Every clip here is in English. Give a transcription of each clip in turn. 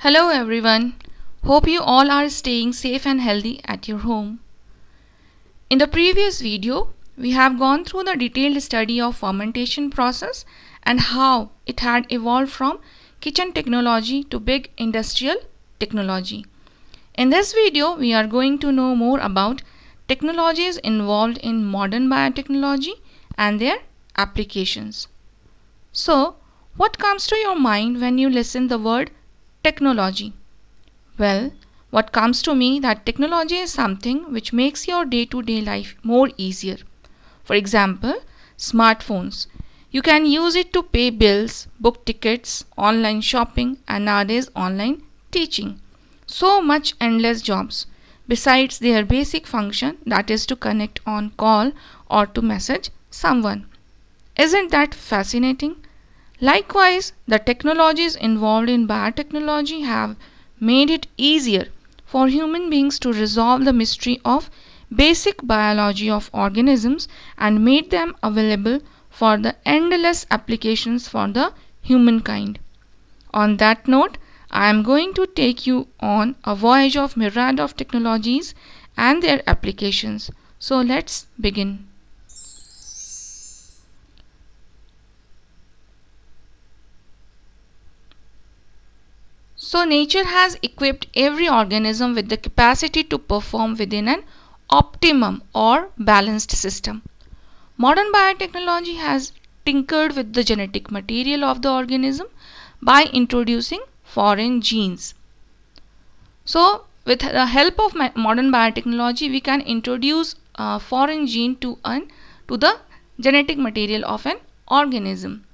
Hello everyone. Hope you all are staying safe and healthy at your home. In the previous video, we have gone through the detailed study of fermentation process and how it had evolved from kitchen technology to big industrial technology. In this video, we are going to know more about technologies involved in modern biotechnology and their applications. So, what comes to your mind when you listen the word technology? Well, what comes to me that technology is something which makes your day-to-day life more easier. For example, smartphones. You can use it to pay bills, book tickets, online shopping, and nowadays online teaching. So much endless jobs. Besides their basic function, that is to connect on call or to message someone. Isn't that fascinating? Likewise, the technologies involved in biotechnology have made it easier for human beings to resolve the mystery of basic biology of organisms and made them available for the endless applications for the humankind. On that note, I am going to take you on a voyage of myriad of technologies and their applications. So let's begin. So nature has equipped every organism with the capacity to perform within an optimum or balanced system. Modern biotechnology has tinkered with the genetic material of the organism by introducing foreign genes. So with the help of modern biotechnology, we can introduce a foreign gene to the genetic material of an organism.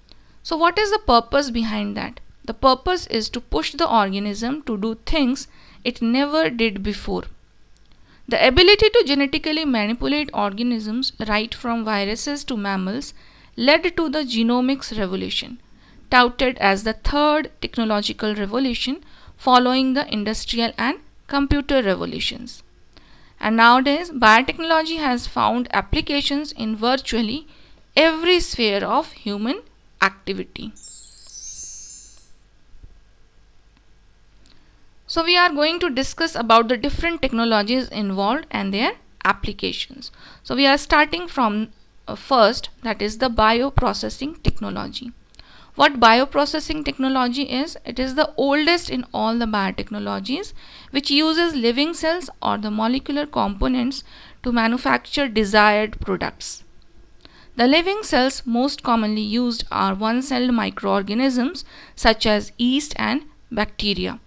So what is the purpose behind that? The purpose is to push the organism to do things it never did before. The ability to genetically manipulate organisms right from viruses to mammals led to the genomics revolution, touted as the third technological revolution following the industrial and computer revolutions. And nowadays, biotechnology has found applications in virtually every sphere of human activity. So we are going to discuss about the different technologies involved and their applications. So we are starting from first, that is the bioprocessing technology. What bioprocessing technology is? It is the oldest in all the biotechnologies, which uses living cells or the molecular components to manufacture desired products. The living cells most commonly used are one-celled microorganisms such as yeast and bacteria.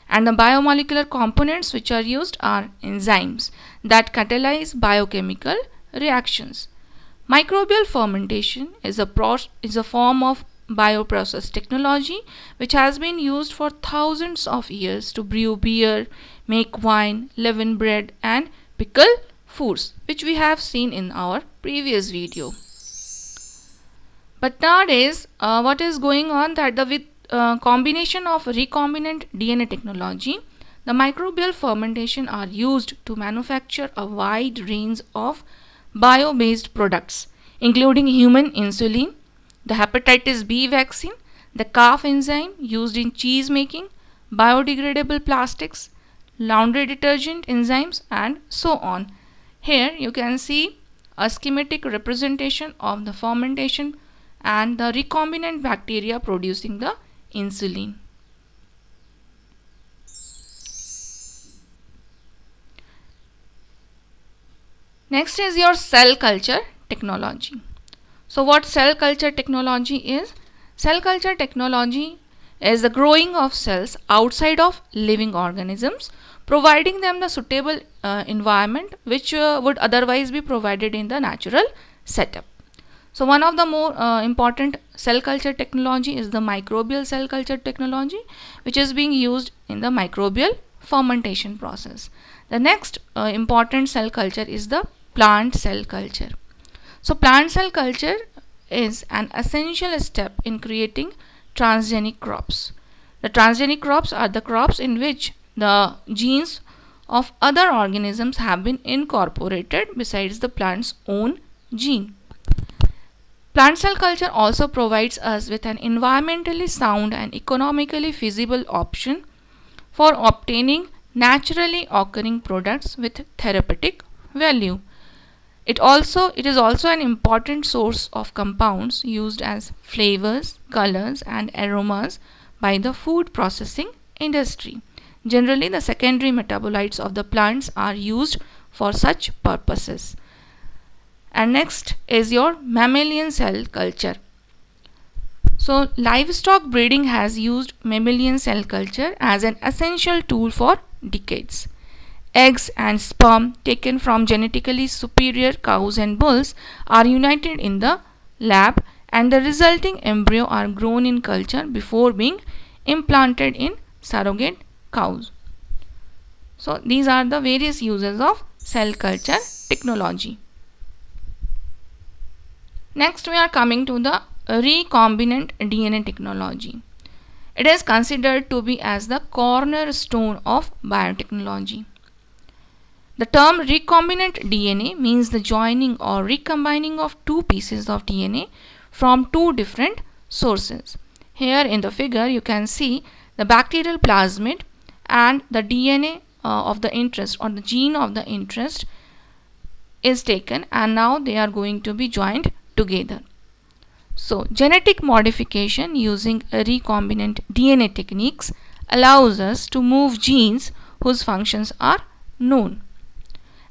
And the biomolecular components which are used are enzymes that catalyze biochemical reactions. Microbial fermentation is a form of bioprocess technology which has been used for thousands of years to brew beer, make wine, leaven bread, and pickle foods, which we have seen in our previous video. But nowadays, what is going on that with combination of recombinant DNA technology, the microbial fermentation are used to manufacture a wide range of bio-based products, including human insulin, the hepatitis B vaccine, the calf enzyme used in cheese making, biodegradable plastics, laundry detergent enzymes, and so on. Here you can see a schematic representation of the fermentation and the recombinant bacteria producing the insulin. Next is your cell culture technology. So what cell culture technology is? Cell culture technology is the growing of cells outside of living organisms, providing them the suitable environment which would otherwise be provided in the natural setup. So one of the more important cell culture technology is the microbial cell culture technology, which is being used in the microbial fermentation process. The next important cell culture is the plant cell culture. So plant cell culture is an essential step in creating transgenic crops. The transgenic crops are the crops in which the genes of other organisms have been incorporated besides the plant's own gene. Plant cell culture also provides us with an environmentally sound and economically feasible option for obtaining naturally occurring products with therapeutic value. It is also an important source of compounds used as flavors, colors and aromas by the food processing industry. Generally, the secondary metabolites of the plants are used for such purposes. And next is your mammalian cell culture. So, livestock breeding has used mammalian cell culture as an essential tool for decades. Eggs and sperm taken from genetically superior cows and bulls are united in the lab, and the resulting embryo are grown in culture before being implanted in surrogate cows. So these are the various uses of cell culture technology. Next we are coming to the recombinant DNA technology. It is considered to be as the cornerstone of biotechnology. The term recombinant DNA means the joining or recombining of two pieces of DNA from two different sources. Here in the figure you can see the bacterial plasmid and the DNA of the interest or the gene of the interest is taken, and now they are going to be joined together. So genetic modification using recombinant DNA techniques allows us to move genes whose functions are known.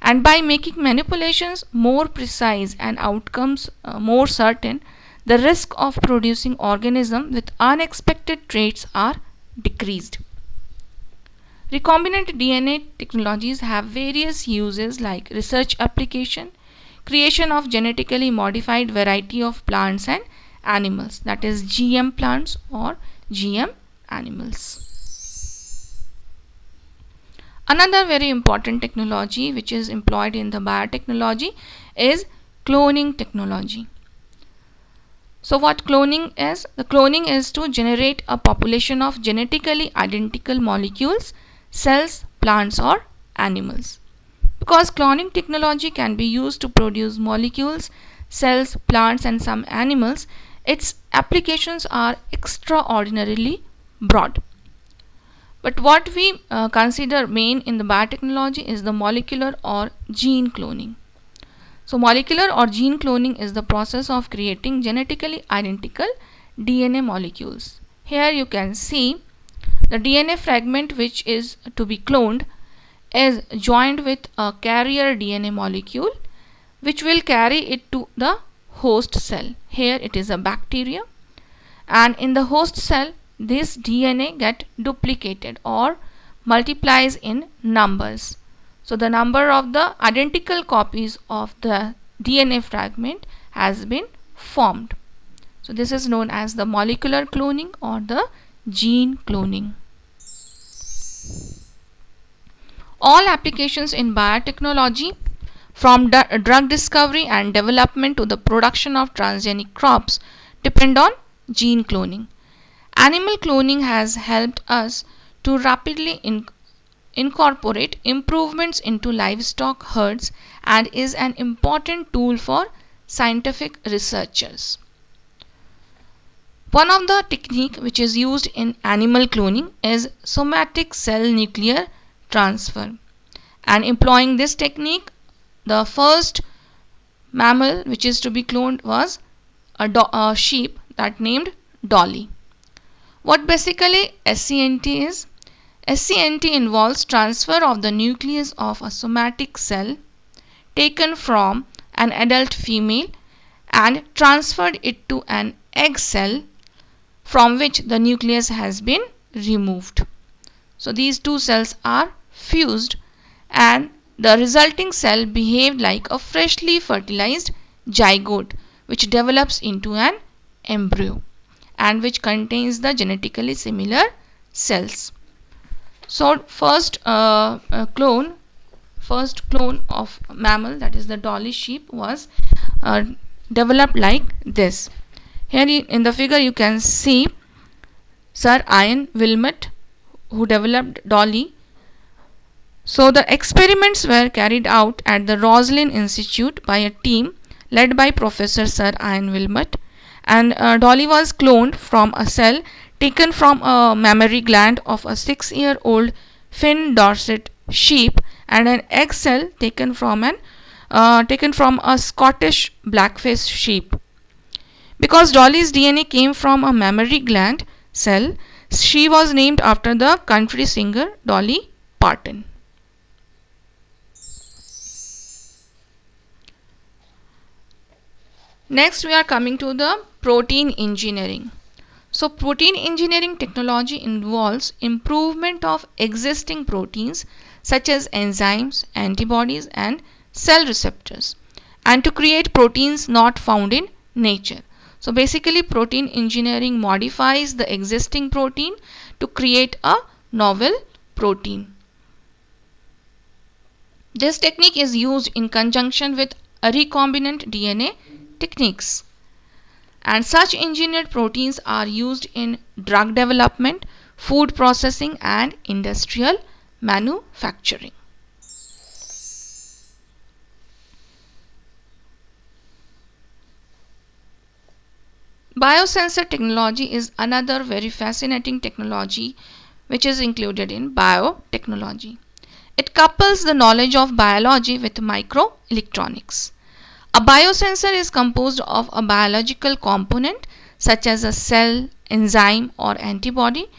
And by making manipulations more precise and outcomes more certain, the risk of producing organisms with unexpected traits are decreased. Recombinant DNA technologies have various uses like research application, creation of genetically modified variety of plants and animals, that is GM plants or GM animals. Another very important technology which is employed in the biotechnology is cloning technology. So what cloning is? The cloning is to generate a population of genetically identical molecules, cells, plants or animals. Because cloning technology can be used to produce molecules, cells, plants and some animals, its applications are extraordinarily broad. But what we consider main in the biotechnology is the molecular or gene cloning. So molecular or gene cloning is the process of creating genetically identical DNA molecules. Here you can see the DNA fragment which is to be cloned is joined with a carrier DNA molecule which will carry it to the host cell. Here it is a bacteria, and in the host cell this DNA get duplicated or multiplies in numbers. So the number of the identical copies of the DNA fragment has been formed. So this is known as the molecular cloning or the gene cloning. All applications in biotechnology, from drug discovery and development to the production of transgenic crops, depend on gene cloning. Animal cloning has helped us to rapidly incorporate improvements into livestock herds and is an important tool for scientific researchers. One of the techniques which is used in animal cloning is somatic cell nuclear transfer. And employing this technique, the first mammal which is to be cloned was a sheep that named Dolly. What basically SCNT is? SCNT involves transfer of the nucleus of a somatic cell taken from an adult female and transferred it to an egg cell from which the nucleus has been removed. So these two cells are fused and the resulting cell behaved like a freshly fertilized zygote which develops into an embryo and which contains the genetically similar cells. So first clone of mammal, that is the Dolly sheep, was developed like this. Here in the figure you can see Sir Ian Wilmot, who developed Dolly. So the experiments were carried out at the Roslin Institute by a team led by Professor Sir Ian Wilmot, and Dolly was cloned from a cell taken from a mammary gland of a 6-year-old Finn Dorset sheep, and an egg cell taken from a Scottish blackface sheep. Because Dolly's DNA came from a mammary gland cell, she was named after the country singer Dolly Parton. Next, we are coming to the protein engineering. So, protein engineering technology involves improvement of existing proteins such as enzymes, antibodies, and cell receptors, and to create proteins not found in nature. So, basically, protein engineering modifies the existing protein to create a novel protein. This technique is used in conjunction with recombinant DNA techniques, and such engineered proteins are used in drug development, food processing, and industrial manufacturing. Biosensor technology is another very fascinating technology which is included in biotechnology. It couples the knowledge of biology with microelectronics. A biosensor is composed of a biological component such as a cell, enzyme, or antibody,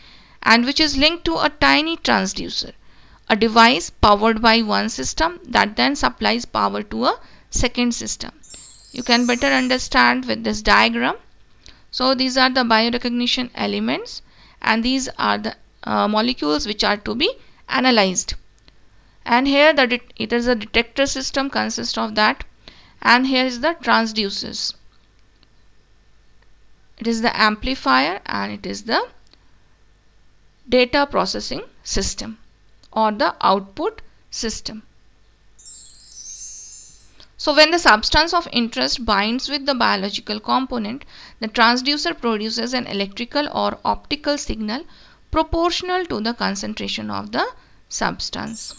and which is linked to a tiny transducer, a device powered by one system that then supplies power to a second system. You can better understand with this diagram. So these are the biorecognition elements, and these are the molecules which are to be analyzed. And here it is a detector system consists of that, and here is the transducers. It is the amplifier, and it is the data processing system or the output system. So when the substance of interest binds with the biological component, the transducer produces an electrical or optical signal proportional to the concentration of the substance.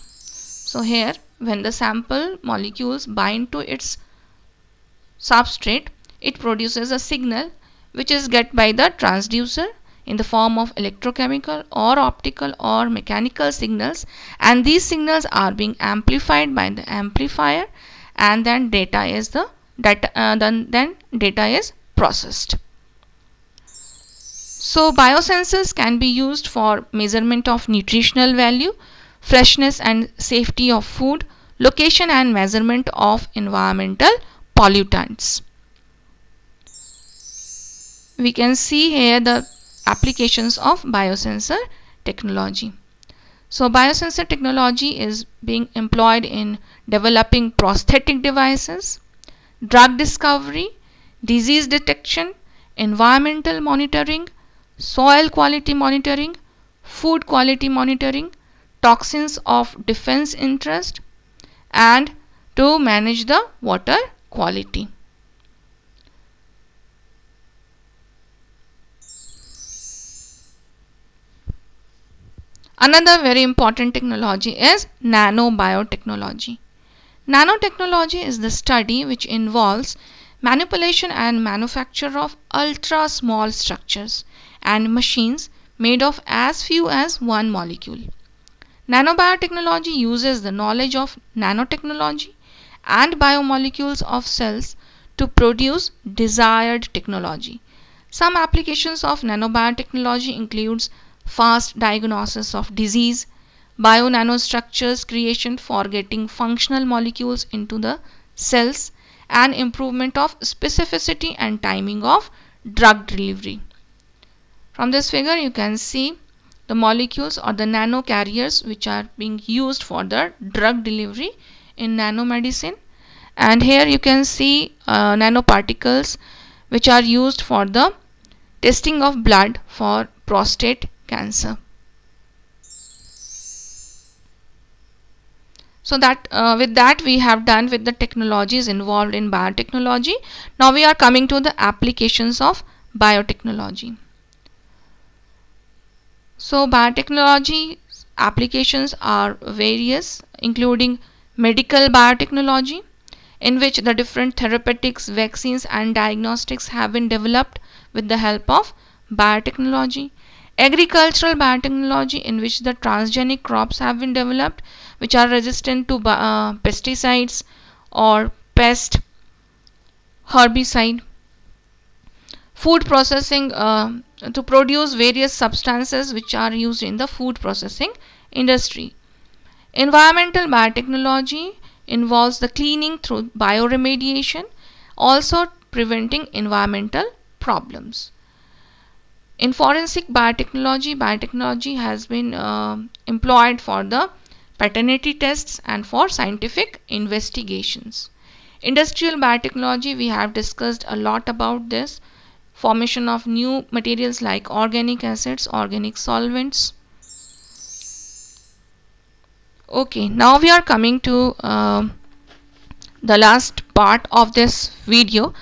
So here, when the sample molecules bind to its substrate, it produces a signal which is get by the transducer in the form of electrochemical or optical or mechanical signals, and these signals are being amplified by the amplifier, and then data is processed. So biosensors can be used for measurement of nutritional value, freshness and safety of food, location and measurement of environmental pollutants. We can see here the applications of biosensor technology. So biosensor technology is being employed in developing prosthetic devices, drug discovery, disease detection, environmental monitoring, soil quality monitoring, food quality monitoring, toxins of defense interest, and to manage the water quality. Another very important technology is nanobiotechnology. Nanotechnology is the study which involves manipulation and manufacture of ultra small structures and machines made of as few as one molecule. Nanobiotechnology uses the knowledge of nanotechnology and biomolecules of cells to produce desired technology. Some applications of nanobiotechnology includes fast diagnosis of disease, bio-nanostructures creation for getting functional molecules into the cells, and improvement of specificity and timing of drug delivery. From this figure you can see the molecules or the nanocarriers which are being used for the drug delivery in nanomedicine, and here you can see nanoparticles which are used for the testing of blood for prostate cancer. So that with that we have done with the technologies involved in biotechnology. Now we are coming to the applications of biotechnology. So biotechnology applications are various, including medical biotechnology, in which the different therapeutics, vaccines and diagnostics have been developed with the help of biotechnology. Agricultural biotechnology, in which the transgenic crops have been developed which are resistant to pesticides or pest herbicide. Food processing, to produce various substances which are used in the food processing industry. Environmental biotechnology involves the cleaning through bioremediation, also preventing environmental problems. In forensic biotechnology has been employed for the paternity tests and for scientific investigations. Industrial biotechnology, we have discussed a lot about this. Formation of new materials like organic acids, organic solvents. Okay, now we are coming to the last part of this video.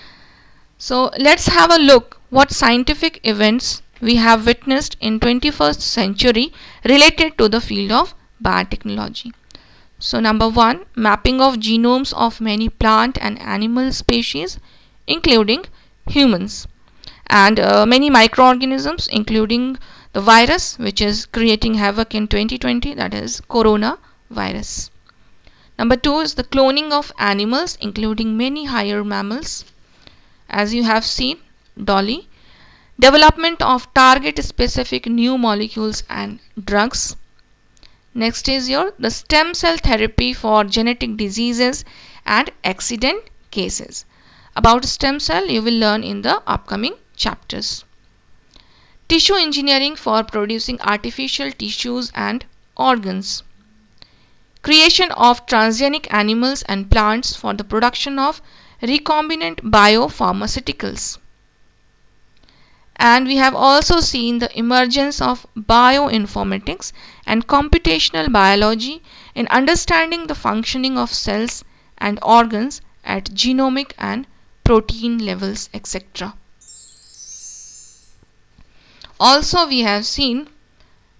So let's have a look what scientific events we have witnessed in 21st century related to the field of biotechnology. So number 1, mapping of genomes of many plant and animal species including humans, and many microorganisms including the virus which is creating havoc in 2020, that is coronavirus. Number 2 is the cloning of animals including many higher mammals, as you have seen, Dolly. Development of target specific new molecules and drugs. Next is the stem cell therapy for genetic diseases and accident cases. About stem cell you will learn in the upcoming chapters. Tissue engineering for producing artificial tissues and organs. Creation of transgenic animals and plants for the production of recombinant biopharmaceuticals. And we have also seen the emergence of bioinformatics and computational biology in understanding the functioning of cells and organs at genomic and protein levels, etc. Also, we have seen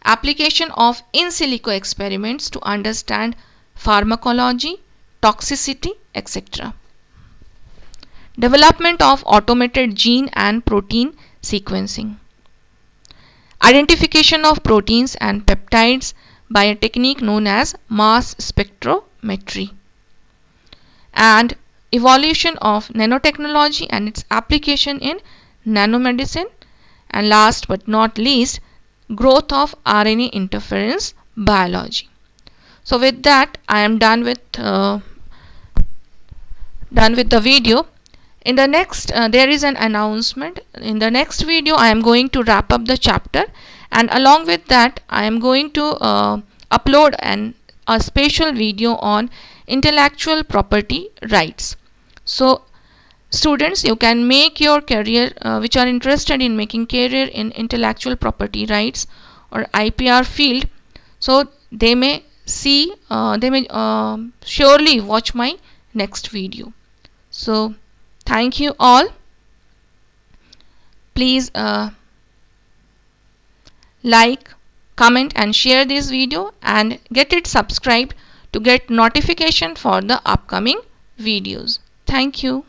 application of in silico experiments to understand pharmacology, toxicity, etc. Development of automated gene and protein sequencing. Identification of proteins and peptides by a technique known as mass spectrometry. And evolution of nanotechnology and its application in nanomedicine. And last but not least, growth of RNA interference biology. So with that, I am done with the video. In the next, there is an announcement. In the next video, I am going to wrap up the chapter, and along with that, I am going to upload a special video on intellectual property rights. So, students, you can make your career, which are interested in making career in intellectual property rights or IPR field. So they may see, surely watch my next video. So thank you all. Please like, comment and share this video and get it subscribed to get notification for the upcoming videos. Thank you.